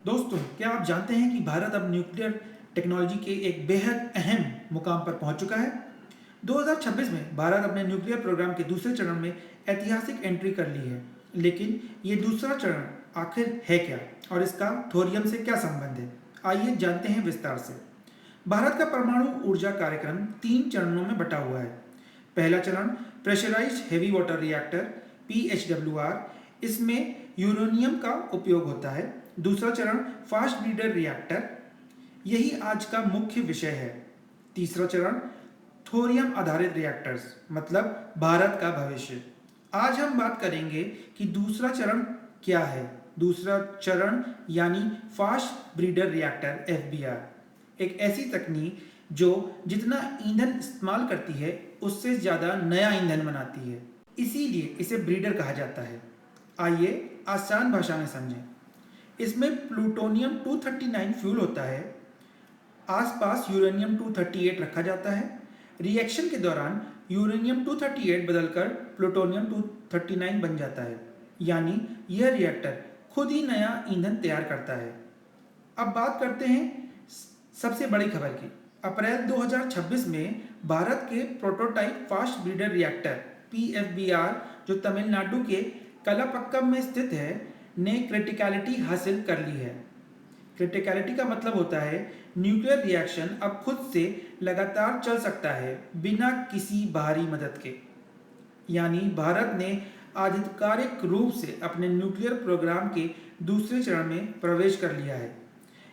दोस्तों, क्या आप जानते हैं कि भारत अब न्यूक्लियर टेक्नोलॉजी के एक बेहद अहम मुकाम पर पहुंच चुका है। 2026 में भारत अपने न्यूक्लियर प्रोग्राम के दूसरे चरण में ऐतिहासिक एंट्री कर ली है। लेकिन ये दूसरा चरण आखिर है क्या और इसका थोरियम से क्या संबंध है? आइए जानते हैं विस्तार से। भारत का परमाणु ऊर्जा कार्यक्रम 3 चरणों में बटा हुआ है। पहला चरण pressurised heavy water reactor PHWR, इसमें यूरेनियम का उपयोग होता है। दूसरा चरण फास्ट ब्रीडर रिएक्टर, यही आज का मुख्य विषय है। तीसरा चरण थोरियम आधारित रिएक्टर्स, मतलब भारत का भविष्य। आज हम बात करेंगे कि दूसरा चरण क्या है। दूसरा चरण यानी फास्ट ब्रीडर रिएक्टर FBR, एक ऐसी तकनीक जो जितना ईंधन इस्तेमाल करती है उससे ज़्यादा नया ईंधन बनाती है, इसीलिए इसे ब्रीडर कहा जाता है। आइए आसान भाषा में समझें। इसमें प्लूटोनियम 239 फ्यूल होता है, आसपास यूरेनियम 238 रखा जाता है। रिएक्शन के दौरान यूरेनियम 238 बदलकर प्लूटोनियम 239 बन जाता है, यानी यह रिएक्टर खुद ही नया ईंधन तैयार करता है। अब बात करते हैं सबसे बड़ी खबर की। अप्रैल 2026 में भारत के prototype fast breeder reactor PFBR, जो तमिलनाडु के कलापक्कम में स्थित है, ने क्रिटिकलिटी हासिल कर ली है। क्रिटिकलिटी का मतलब होता है न्यूक्लियर रिएक्शन अब खुद से लगातार चल सकता है बिना किसी बाहरी मदद के। यानी भारत ने आधिकारिक रूप से अपने न्यूक्लियर प्रोग्राम के दूसरे चरण में प्रवेश कर लिया है।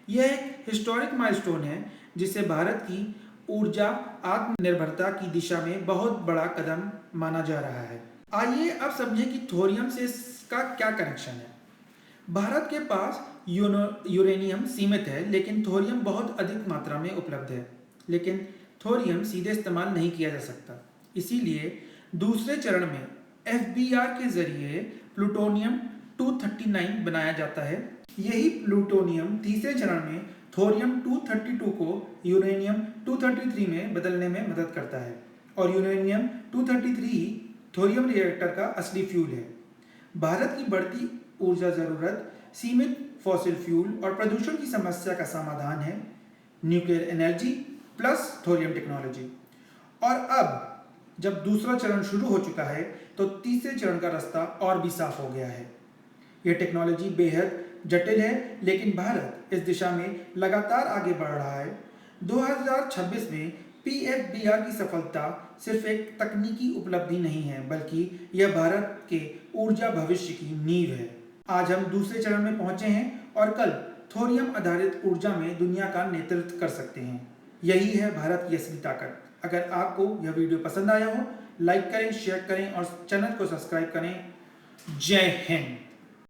यह एक हिस्टोरिक माइलस्टोन है जिसे भारत की ऊर्जा आत्मनिर्भरता की दिशा में बहुत बड़ा कदम माना जा रहा है। आइए अब समझें कि थोरियम से इसका क्या कनेक्शन है। भारत के पास यूरेनियम सीमित है, लेकिन थोरियम बहुत अधिक मात्रा में उपलब्ध है। लेकिन थोरियम सीधे इस्तेमाल नहीं किया जा सकता, इसीलिए दूसरे चरण में FBR के जरिए प्लूटोनियम 239 बनाया जाता है। यही प्लूटोनियम तीसरे चरण में थोरियम 232 को यूरेनियम 233 में बदलने में मदद करता है, और यूरेनियम 233 थोरियम रिएक्टर का असली फ्यूल है। भारत की बढ़ती ऊर्जा ज़रूरत, सीमित फॉसिल फ्यूल और प्रदूषण की समस्या का समाधान है nuclear energy plus thorium technology. और अब जब दूसरा चरण शुरू हो चुका है तो तीसरे चरण का रास्ता और भी साफ हो गया है। यह टेक्नोलॉजी बेहद जटिल है, लेकिन भारत इस दिशा में लगातार आगे बढ़ रहा है। 2026 में PFBR की सफलता सिर्फ एक तकनीकी उपलब्धि नहीं है, बल्कि यह भारत के ऊर्जा भविष्य की नींव है। आज हम दूसरे चरण में पहुंचे हैं और कल थोरियम आधारित ऊर्जा में दुनिया का नेतृत्व कर सकते हैं। यही है भारत की असली ताकत। अगर आपको यह वीडियो पसंद आया हो, लाइक करें, शेयर करें और चैनल को सब्सक्राइब करें। जय हिंद।